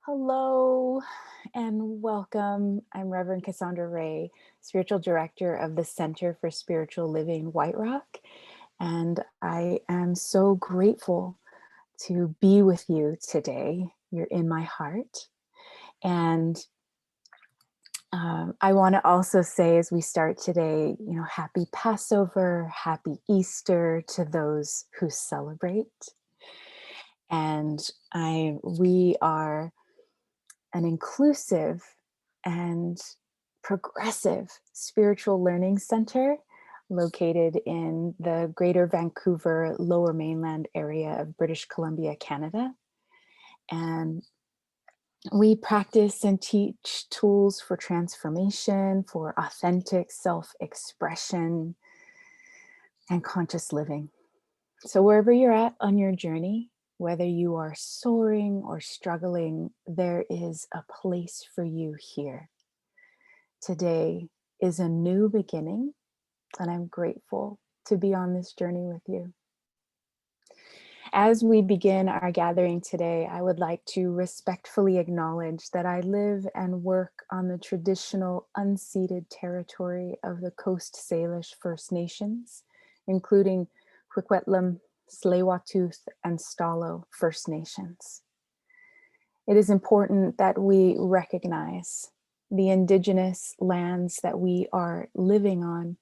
Hello and welcome. I'm Reverend Cassandra Rae, Spiritual Director of the Center for Spiritual Living, White Rock. And I am so grateful to be with you today. You're in my heart. And I want to also say, as we start today, happy Passover, happy Easter to those who celebrate. And we are an inclusive and progressive spiritual learning center located in the Greater Vancouver Lower Mainland area of British Columbia, Canada. And we practice and teach tools for transformation, for authentic self-expression and conscious living. So wherever you're at on your journey, whether you are soaring or struggling, there is a place for you here. Today is a new beginning, and I'm grateful to be on this journey with you. As we begin our gathering today, I would like to respectfully acknowledge that I live and work on the traditional unceded territory of the Coast Salish First Nations, including Kwikwetlem, Tsleil-Waututh, and Stalo First Nations. It is important that we recognize the Indigenous lands that we are living on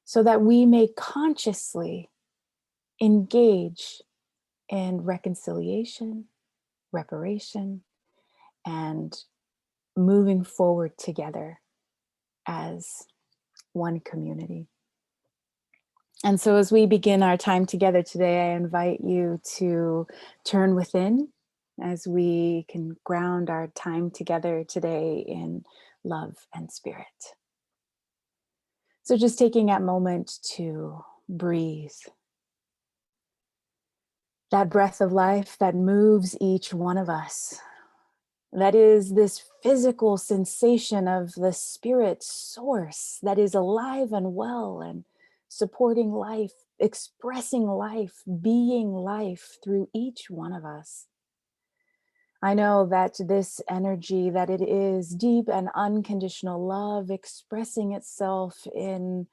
so that we may consciously engage in reconciliation, reparation, and moving forward together as one community. And so as we begin our time together today, I invite you to turn within as we can ground our time together today in love and spirit. So just taking a moment to breathe. That breath of life that moves each one of us. That is this physical sensation of the spirit source that is alive and well and supporting life, expressing life, being life through each one of us. I know that this energy, that it is deep and unconditional love expressing itself in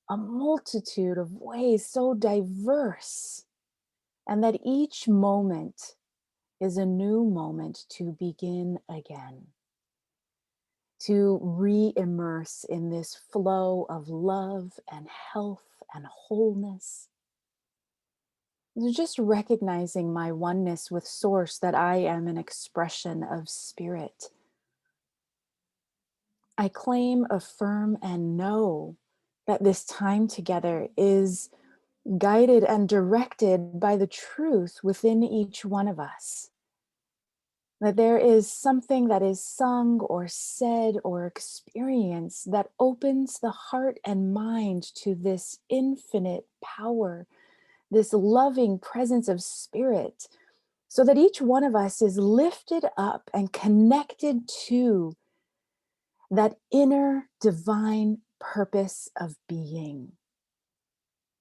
a multitude of ways so diverse, and that each moment is a new moment to begin again, to re-immerse in this flow of love and health and wholeness. Just recognizing my oneness with Source, that I am an expression of spirit. I claim, affirm, and know that this time together is guided and directed by the truth within each one of us. That there is something that is sung or said or experienced that opens the heart and mind to this infinite power, this loving presence of spirit, so that each one of us is lifted up and connected to that inner divine purpose of being.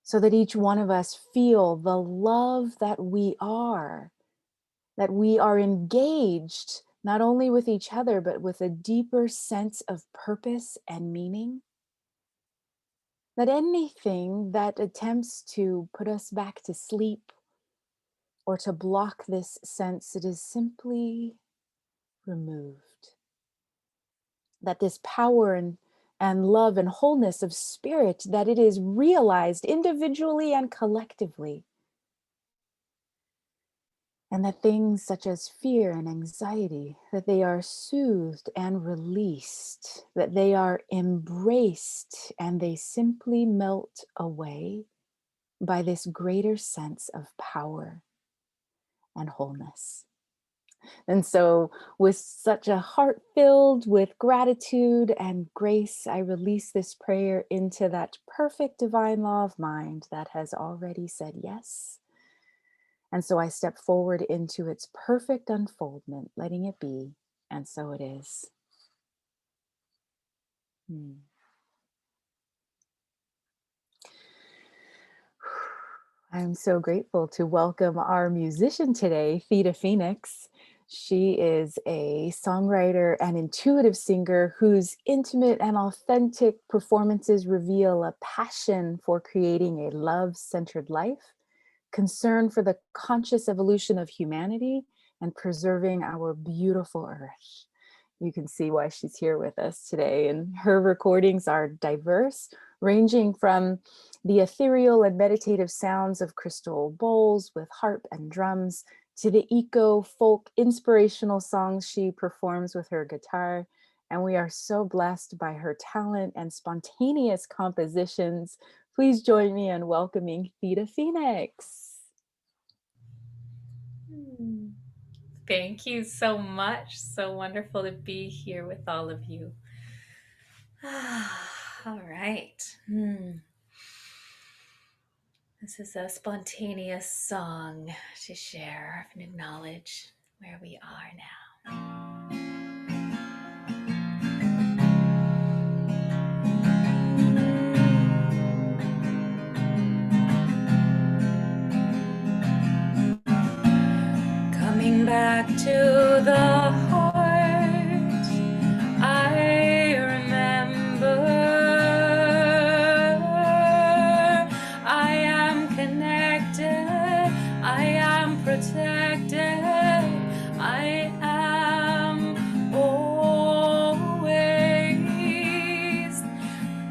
So that each one of us feel the love that we are engaged not only with each other, but with a deeper sense of purpose and meaning. That anything that attempts to put us back to sleep or to block this sense, it is simply removed. That this power and love and wholeness of spirit, that it is realized individually and collectively. And that things such as fear and anxiety, that they are soothed and released, that they are embraced, and they simply melt away by this greater sense of power and wholeness. And so with such a heart filled with gratitude and grace, I release this prayer into that perfect divine law of mind that has already said yes. And so I step forward into its perfect unfoldment, letting it be, and so it is. I'm so grateful to welcome our musician today, Theta Phoenix. She is a songwriter and intuitive singer whose intimate and authentic performances reveal a passion for creating a love-centered life, concern for the conscious evolution of humanity, and preserving our beautiful earth. You can see why she's here with us today. And her recordings are diverse, ranging from the ethereal and meditative sounds of crystal bowls with harp and drums to the eco folk inspirational songs she performs with her guitar. And we are so blessed by her talent and spontaneous compositions. Please join me in welcoming Theta Phoenix. Thank you so much. So wonderful to be here with all of you. All right. This is a spontaneous song to share and acknowledge where we are now. Coming back to the heart, I remember I am connected, I am protected, I am always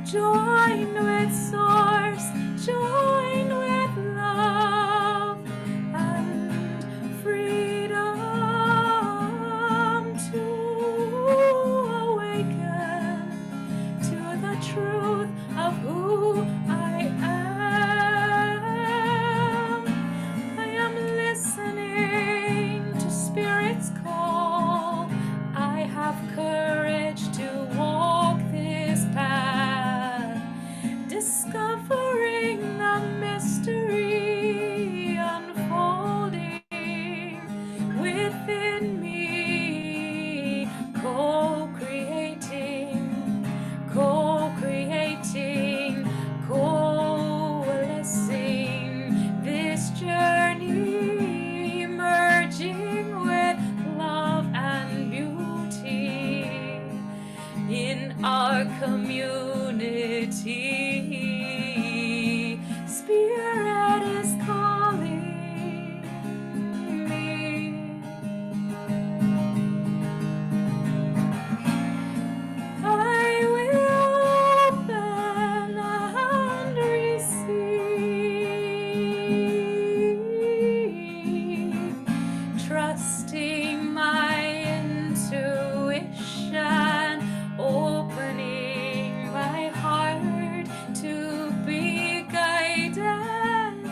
joined with source, joined with love and freedom to awaken to the truth of who I am. I am listening to Spirit's call. I have courage to walk this path, discovering the mystery unfolding within me, co-creating, co-creating, coalescing this journey, merging with love and beauty in our community. Spirit is calling me. I will open and receive, trusting my intuition, opening my heart to be guided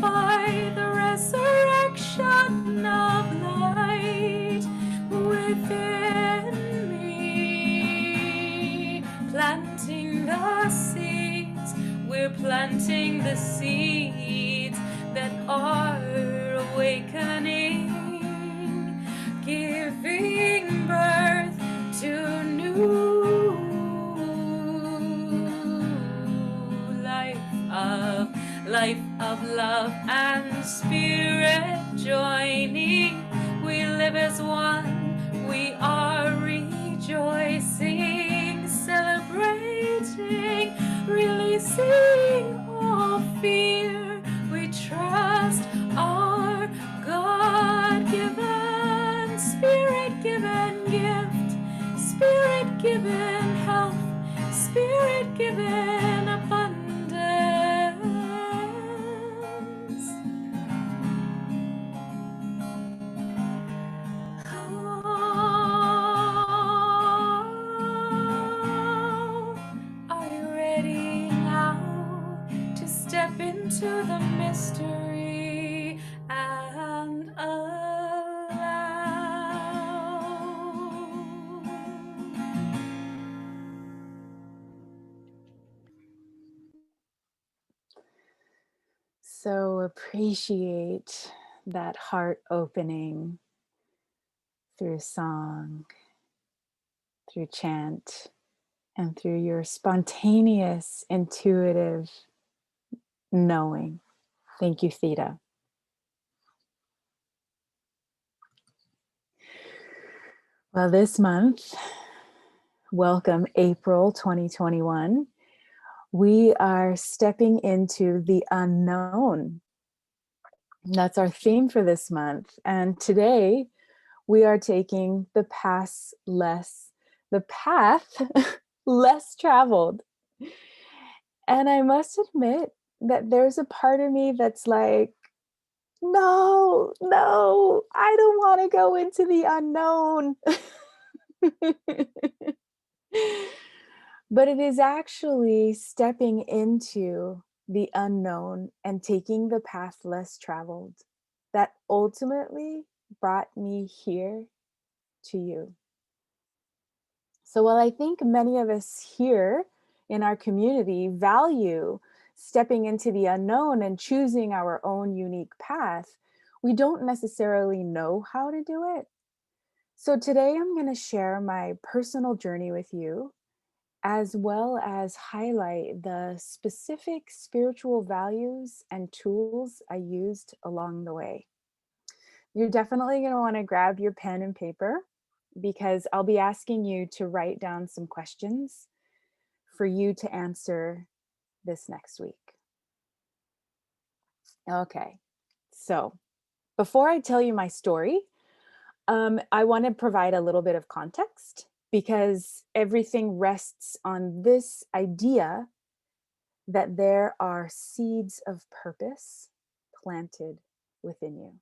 by the resurrection of light within me, planting the seeds. We're planting the seeds that are awakening, giving birth to new life of love and spirit joining. We live as one, we are rejoicing, celebrating, releasing all fear. We trust our God-given, spirit-given gift, spirit-given health, spirit-given abundance. Are you ready now to step into the mystery and allow? So appreciate that heart opening through song, through chant, and through your spontaneous, intuitive knowing. Thank you, Theta. Well, this month, welcome April 2021, we are stepping into the unknown. That's our theme for this month. And today we are taking the path less traveled. And I must admit that there's a part of me that's like, no, no, I don't want to go into the unknown. But it is actually stepping into the unknown and taking the path less traveled that ultimately brought me here to you. So while I think many of us here in our community value stepping into the unknown and choosing our own unique path, we don't necessarily know how to do it. So today I'm going to share my personal journey with you, as well as highlight the specific spiritual values and tools I used along the way. You're definitely going to want to grab your pen and paper because I'll be asking you to write down some questions for you to answer this next week. Okay, so before I tell you my story, I want to provide a little bit of context because everything rests on this idea that there are seeds of purpose planted within you.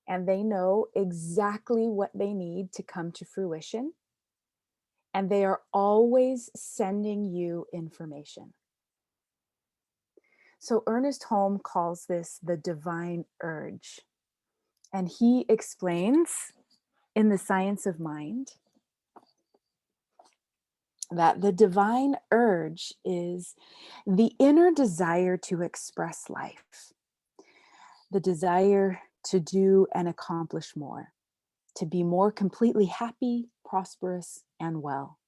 And they know exactly what they need to come to fruition. And they are always sending you information. So Ernest Holmes calls this the divine urge. And he explains in The Science of Mind that the divine urge is the inner desire to express life, the desire to do and accomplish more, to be more completely happy, prosperous, and well.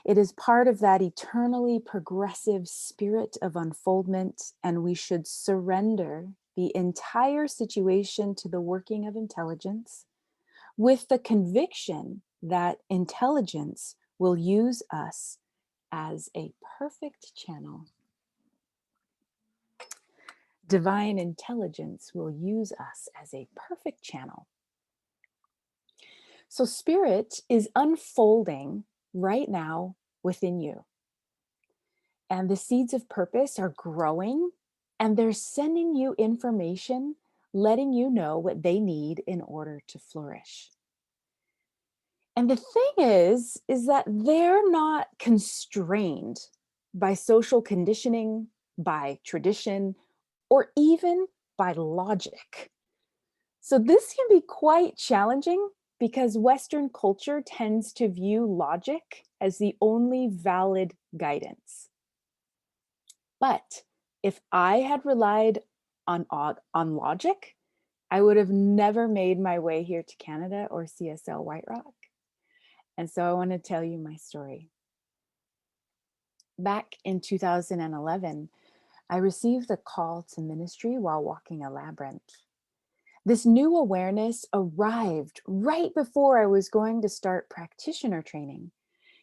It is part of that eternally progressive spirit of unfoldment, and we should surrender the entire situation to the working of intelligence with the conviction that intelligence will use us as a perfect channel. Divine intelligence will use us as a perfect channel. So, spirit is unfolding right now within you. And the seeds of purpose are growing and they're sending you information, letting you know what they need in order to flourish. And the thing is that they're not constrained by social conditioning, by tradition, or even by logic. So this can be quite challenging because Western culture tends to view logic as the only valid guidance. But if I had relied on logic, I would have never made my way here to Canada or CSL White Rock. And so I want to tell you my story. Back in 2011, I received a call to ministry while walking a labyrinth. This new awareness arrived right before I was going to start practitioner training.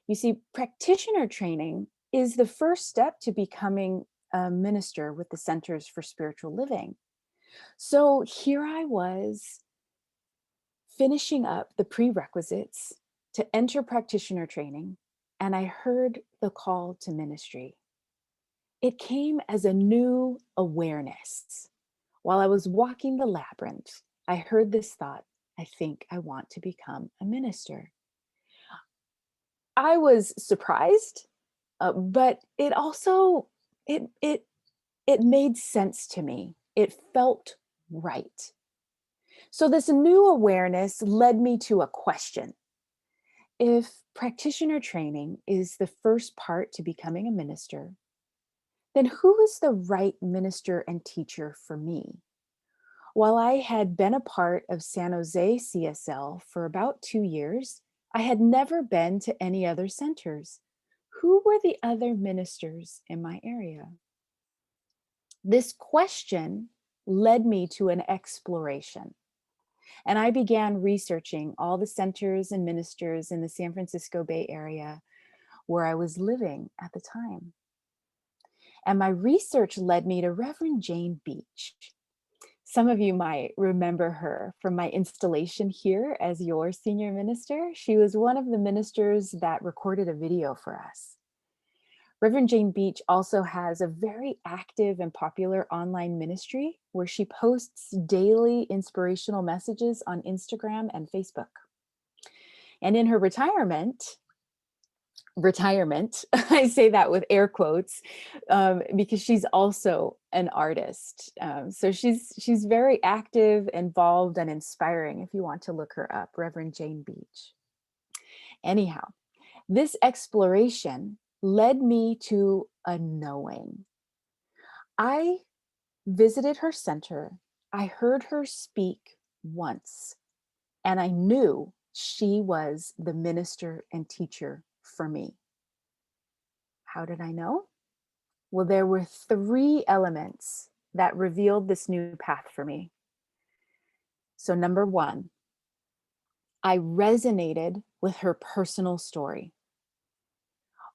You see, practitioner training is the first step to becoming a minister with the Centers for Spiritual Living. So here I was finishing up the prerequisites to enter practitioner training, and I heard the call to ministry. It came as a new awareness. While I was walking the labyrinth, I heard this thought: I think I want to become a minister. I was surprised, but it also it it it made sense to me. It felt right. So this new awareness led me to a question. If practitioner training is the first part to becoming a minister, then who is the right minister and teacher for me? While I had been a part of San Jose CSL for about 2 years, I had never been to any other centers. Who were the other ministers in my area? This question led me to an exploration. And I began researching all the centers and ministers in the San Francisco Bay Area where I was living at the time. And my research led me to Reverend Jane Beach. Some of you might remember her from my installation here as your senior minister. She was one of the ministers that recorded a video for us. Reverend Jane Beach also has a very active and popular online ministry where she posts daily inspirational messages on Instagram and Facebook. And in her retirement, I say that with air quotes, because she's also an artist. So she's very active, involved, and inspiring if you want to look her up, Reverend Jane Beach. Anyhow, this exploration led me to a knowing. I visited her center. I heard her speak once, and I knew she was the minister and teacher for me. How did I know? Well, there were three elements that revealed this new path for me. So, number one, I resonated with her personal story.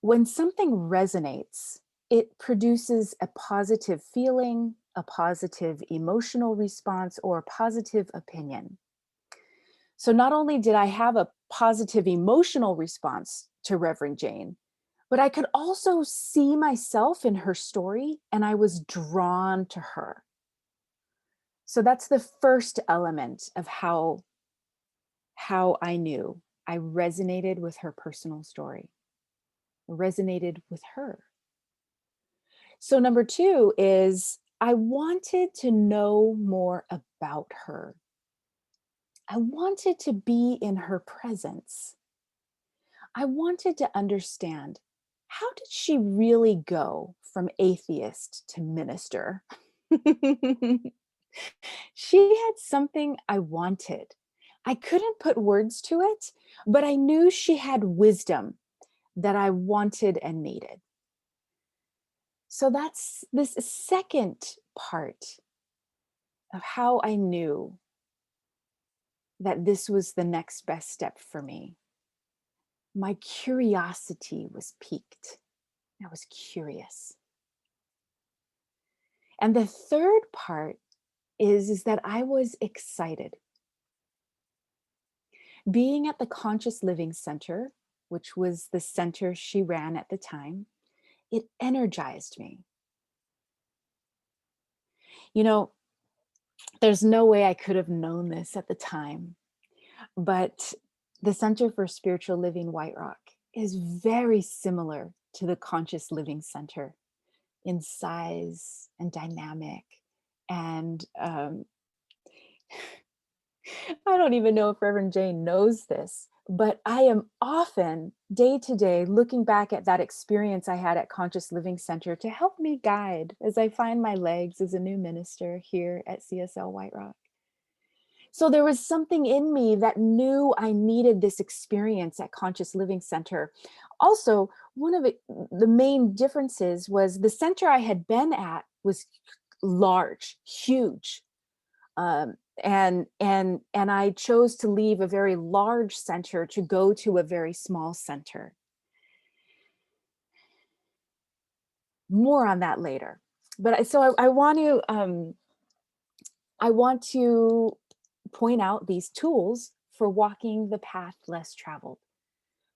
When something resonates, it produces a positive feeling, a positive emotional response, or a positive opinion. So, not only did I have a positive emotional response to Reverend Jane, but I could also see myself in her story and I was drawn to her. So that's the first element of how I knew I resonated with her personal story, resonated with her. So number two is I wanted to know more about her. I wanted to be in her presence. I wanted to understand, how did she really go from atheist to minister? She had something I wanted. I couldn't put words to it, but I knew she had wisdom that I wanted and needed. So that's this second part of how I knew that this was the next best step for me. My curiosity was piqued. I was curious. And the third part is that I was excited. Being at the Conscious Living Center, which was the center she ran at the time, it energized me. You know, there's no way I could have known this at the time, but the Center for Spiritual Living White Rock is very similar to the Conscious Living Center in size and dynamic. And I don't even know if Reverend Jane knows this, but I am often day to day looking back at that experience I had at Conscious Living Center to help me guide as I find my legs as a new minister here at CSL White Rock. So there was something in me that knew I needed this experience at Conscious Living Center. Also, one of the main differences was the center I had been at was large, huge. And I chose to leave a very large center to go to a very small center. More on that later. But so I want to point out these tools for walking the path less traveled,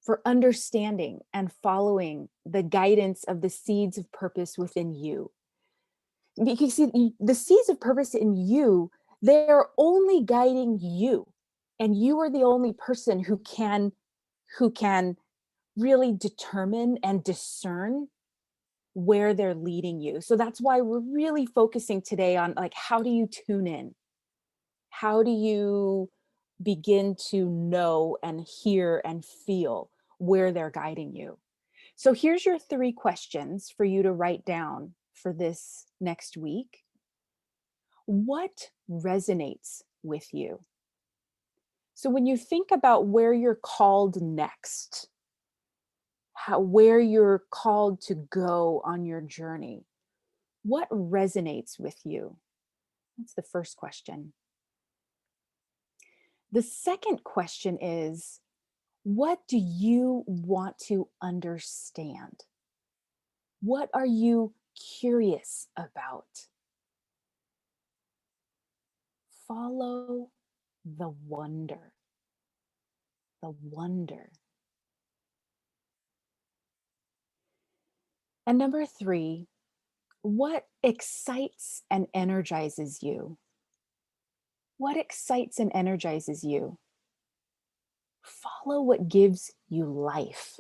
for understanding and following the guidance of the seeds of purpose within you. Because see, the seeds of purpose in you, they're only guiding you, and you are the only person who can really determine and discern where they're leading you. So that's why we're really focusing today on, like, how do you tune in? How do you begin to know and hear and feel where they're guiding you? So here's your three questions for you to write down for this next week. What resonates with you? So when you think about where you're called next, where you're called to go on your journey, what resonates with you? That's the first question. The second question is, what do you want to understand? What are you curious about? Follow the wonder, the wonder. And number three, what excites and energizes you? What excites and energizes you? Follow what gives you life.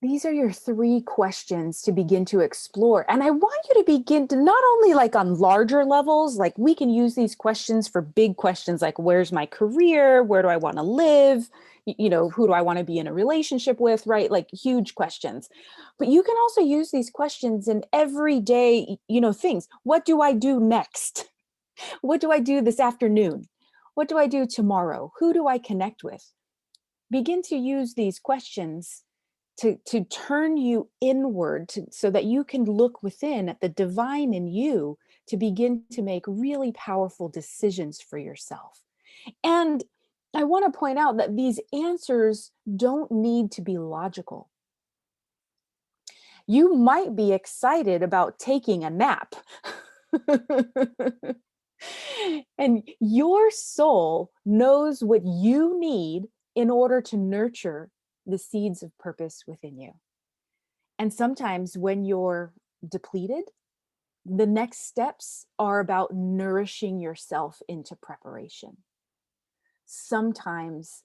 These are your three questions to begin to explore. And I want you to begin to not only like on larger levels, like we can use these questions for big questions like where's my career? Where do I want to live? Who do I want to be in a relationship with, right? Like huge questions. But you can also use these questions in everyday, things. What do I do next? What do I do this afternoon? What do I do tomorrow? Who do I connect with? Begin to use these questions to turn you inward so that you can look within at the divine in you to begin to make really powerful decisions for yourself. And I want to point out that these answers don't need to be logical. You might be excited about taking a nap. And your soul knows what you need in order to nurture the seeds of purpose within you. And sometimes when you're depleted, the next steps are about nourishing yourself into preparation. Sometimes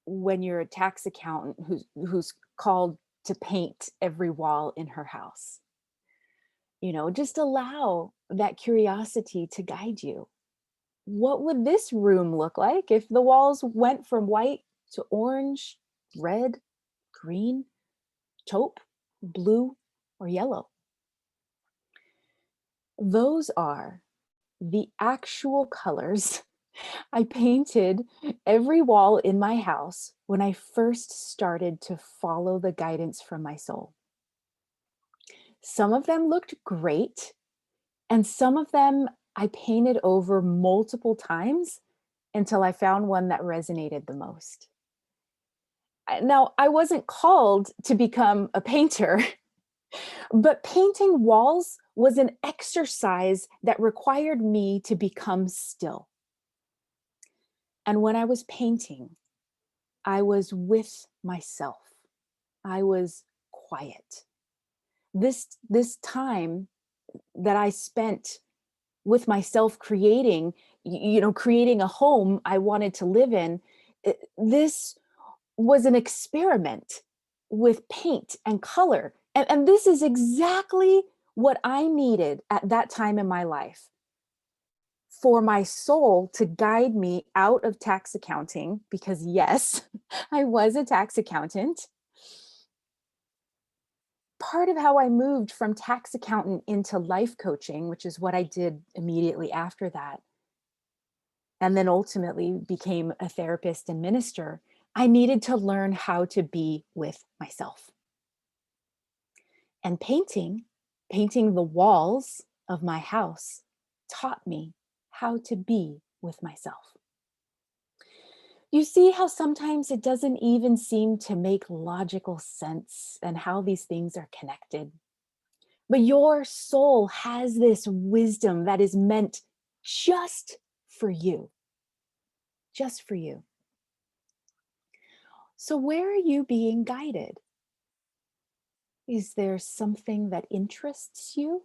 when you're a tax accountant who's called to paint every wall in her house, just allow that curiosity to guide you. What would this room look like if the walls went from white to orange, red, green, taupe, blue, or yellow? Those are the actual colors I painted every wall in my house when I first started to follow the guidance from my soul. Some of them looked great, and some of them I painted over multiple times until I found one that resonated the most. Now, I wasn't called to become a painter, but painting walls was an exercise that required me to become still. And when I was painting, I was with myself. I was quiet. This time that I spent with myself creating a home I wanted to live in, this was an experiment with paint and color. And this is exactly what I needed at that time in my life, for my soul to guide me out of tax accounting, because yes, I was a tax accountant. Part of how I moved from tax accountant into life coaching, which is what I did immediately after that, and then ultimately became a therapist and minister, I needed to learn how to be with myself. And painting the walls of my house taught me how to be with myself. You see how sometimes it doesn't even seem to make logical sense and how these things are connected. But your soul has this wisdom that is meant just for you, just for you. So, where are you being guided? Is there something that interests you?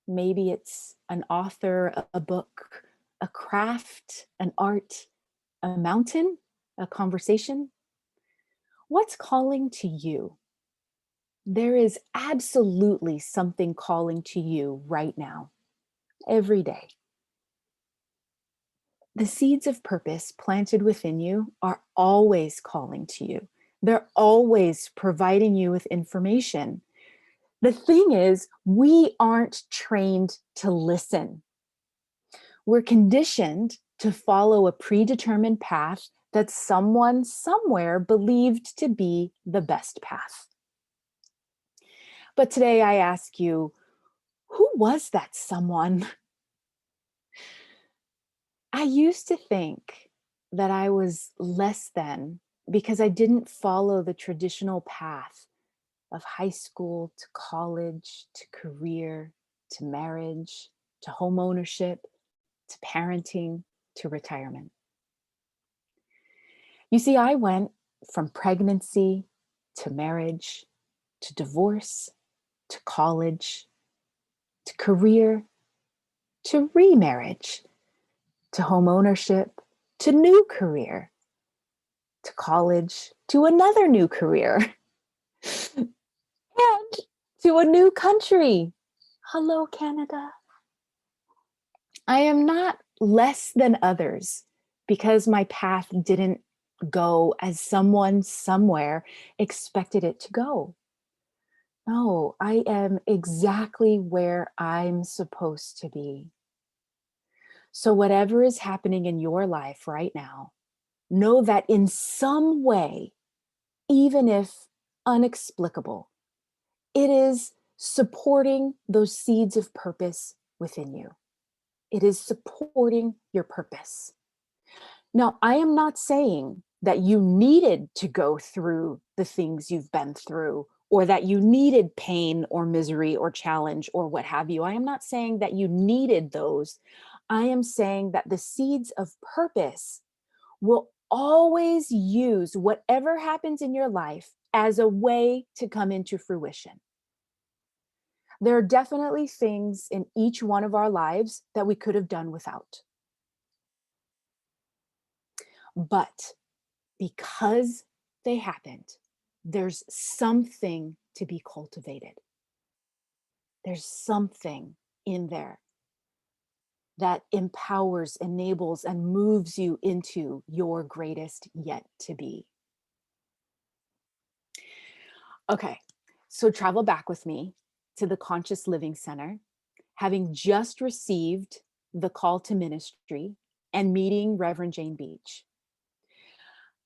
Maybe it's an author, a book, a craft, an art, a mountain, a conversation. What's calling to you? There is absolutely something calling to you right now, every day. The seeds of purpose planted within you are always calling to you. They're always providing you with information. The thing is, we aren't trained to listen. We're conditioned to follow a predetermined path that someone somewhere believed to be the best path. But today I ask you, who was that someone? I used to think that I was less than because I didn't follow the traditional path of high school to college to career to marriage to home ownership to parenting to retirement. You see, I went from pregnancy to marriage to divorce to college to career to remarriage to home ownership to new career to college to another new career and to a new country. Hello, Canada. I am not less than others because my path didn't go as someone somewhere expected it to go. No, I am exactly where I'm supposed to be. So, whatever is happening in your life right now, know that in some way, even if unexplicable, it is supporting those seeds of purpose within you. It is supporting your purpose. Now, I am not saying that you needed to go through the things you've been through, or that you needed pain or misery or challenge or what have you. I am not saying that you needed those. I am saying that the seeds of purpose will always use whatever happens in your life as a way to come into fruition. There are definitely things in each one of our lives that we could have done without. But because they happened, there's something to be cultivated. There's something in there that empowers, enables, and moves you into your greatest yet to be. Okay, so travel back with me to the Conscious Living Center, having just received the call to ministry and meeting Reverend Jane Beach.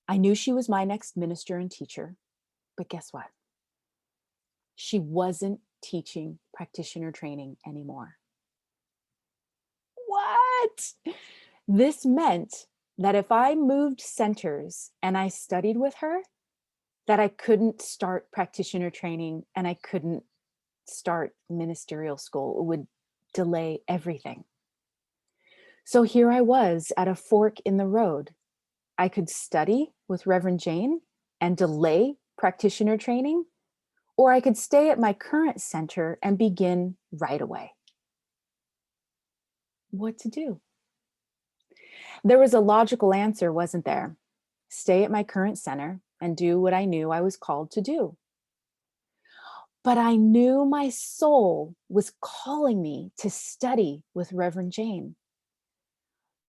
I knew she was my next minister and teacher, but guess what? She wasn't teaching practitioner training anymore. What? This meant that if I moved centers and I studied with her, that I couldn't start practitioner training and I couldn't start ministerial school. It would delay everything. So here I was at a fork in the road. I could study with Reverend Jane and delay practitioner training, or I could stay at my current center and begin right away. What to do? There was a logical answer, wasn't there? Stay at my current center and do what I knew I was called to do. But I knew my soul was calling me to study with Reverend Jane.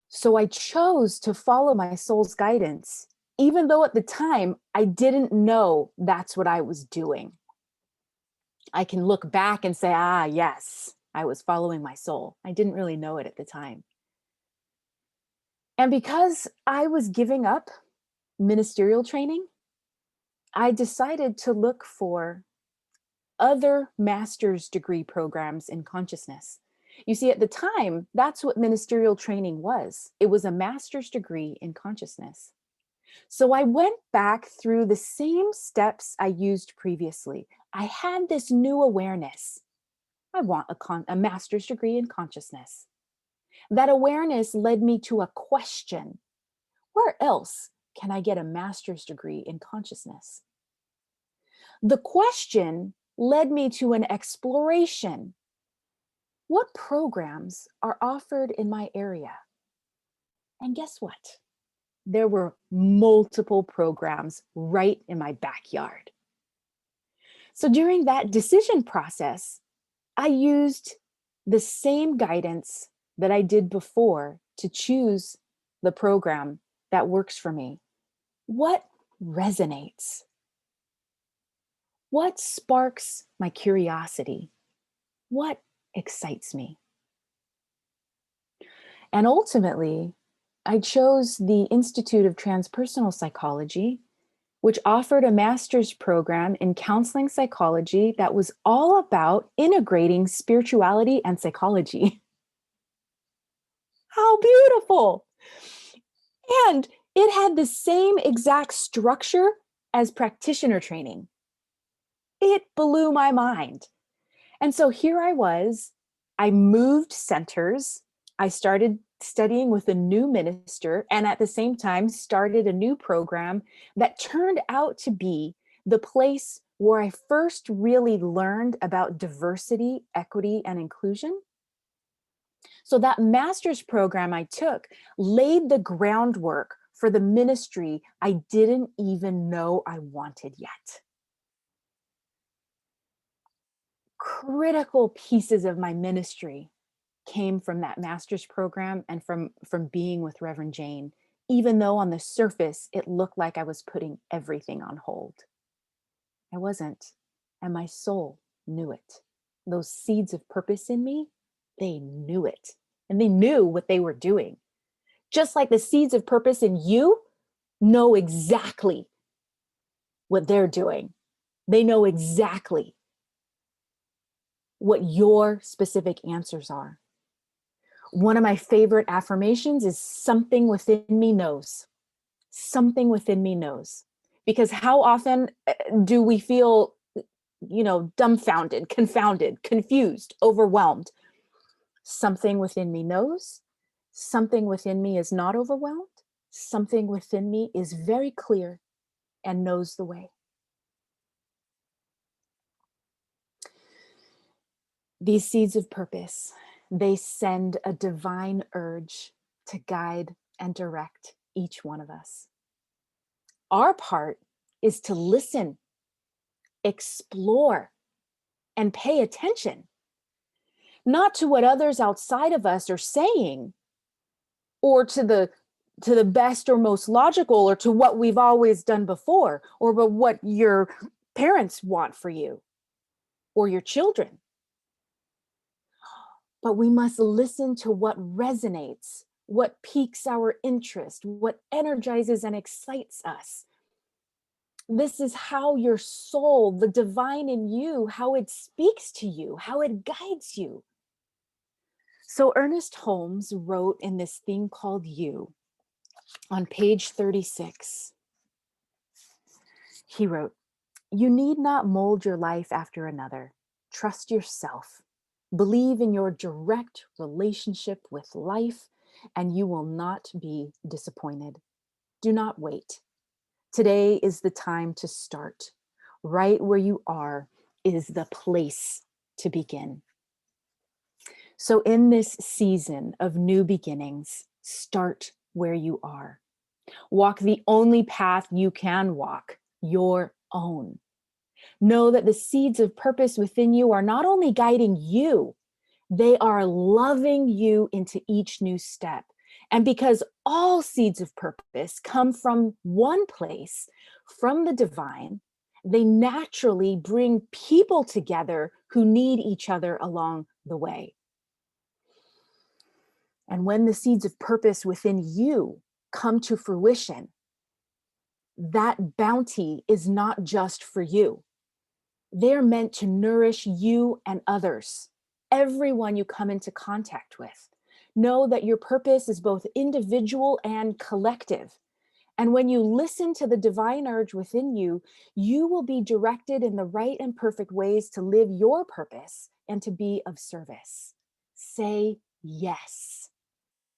So I chose to follow my soul's guidance, even though at the time I didn't know that's what I was doing. I can look back and say, yes, I was following my soul. I didn't really know it at the time. And because I was giving up ministerial training, I decided to look for other master's degree programs in consciousness. You see, at the time, that's what ministerial training was. It was a master's degree in consciousness. So I went back through the same steps I used previously. I had this new awareness. I want a master's degree in consciousness. That awareness led me to a question. Where else can I get a master's degree in consciousness? The question led me to an exploration. What programs are offered in my area? And guess what? There were multiple programs right in my backyard. So during that decision process, I used the same guidance that I did before to choose the program that works for me. What resonates? What sparks my curiosity? What excites me? And ultimately, I chose the Institute of Transpersonal Psychology, which offered a master's program in counseling psychology that was all about integrating spirituality and psychology. How beautiful! And it had the same exact structure as practitioner training. It blew my mind. And so here I was, I moved centers. I started studying with a new minister, and at the same time started a new program that turned out to be the place where I first really learned about diversity, equity, and inclusion. So that master's program I took laid the groundwork for the ministry I didn't even know I wanted yet. Critical pieces of my ministry came from that master's program and from being with Reverend Jane, even though on the surface it looked like I was putting everything on hold. I wasn't, and my soul knew it. Those seeds of purpose in me, they knew it, and they knew what they were doing. Just like the seeds of purpose in you know exactly what they're doing. They know exactly what your specific answers are. One of my favorite affirmations is something within me knows. Something within me knows. Because how often do we feel, dumbfounded, confounded, confused, overwhelmed? Something within me knows. Something within me is not overwhelmed. Something within me is very clear and knows the way. These seeds of purpose, they send a divine urge to guide and direct each one of us. Our part is to listen, explore, and pay attention, not to what others outside of us are saying, or to the best or most logical, or to what we've always done before, or what your parents want for you or your children. But we must listen to what resonates, what piques our interest, what energizes and excites us. This is how your soul, the divine in you, how it speaks to you, how it guides you. So Ernest Holmes wrote in this thing called You on page 36. He wrote, "You need not mold your life after another. Trust yourself. Believe in your direct relationship with life, and you will not be disappointed. Do not wait. Today is the time to start. Right where you are is the place to begin." So, in this season of new beginnings, start where you are. Walk the only path you can walk, your own. Know that the seeds of purpose within you are not only guiding you, they are loving you into each new step. And because all seeds of purpose come from one place, from the divine, they naturally bring people together who need each other along the way. And when the seeds of purpose within you come to fruition, that bounty is not just for you. They're meant to nourish you and others, everyone you come into contact with. Know that your purpose is both individual and collective. And when you listen to the divine urge within you, you will be directed in the right and perfect ways to live your purpose and to be of service. Say yes.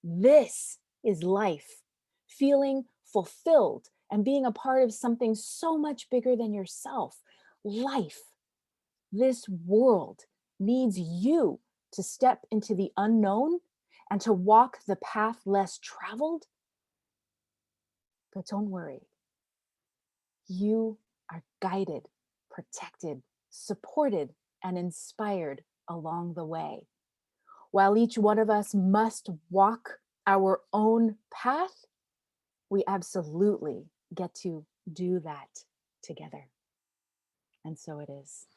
This is life, feeling fulfilled and being a part of something so much bigger than yourself. Life, this world needs you to step into the unknown and to walk the path less traveled. But don't worry, you are guided, protected, supported, and inspired along the way. While each one of us must walk our own path, we absolutely get to do that together. And so it is.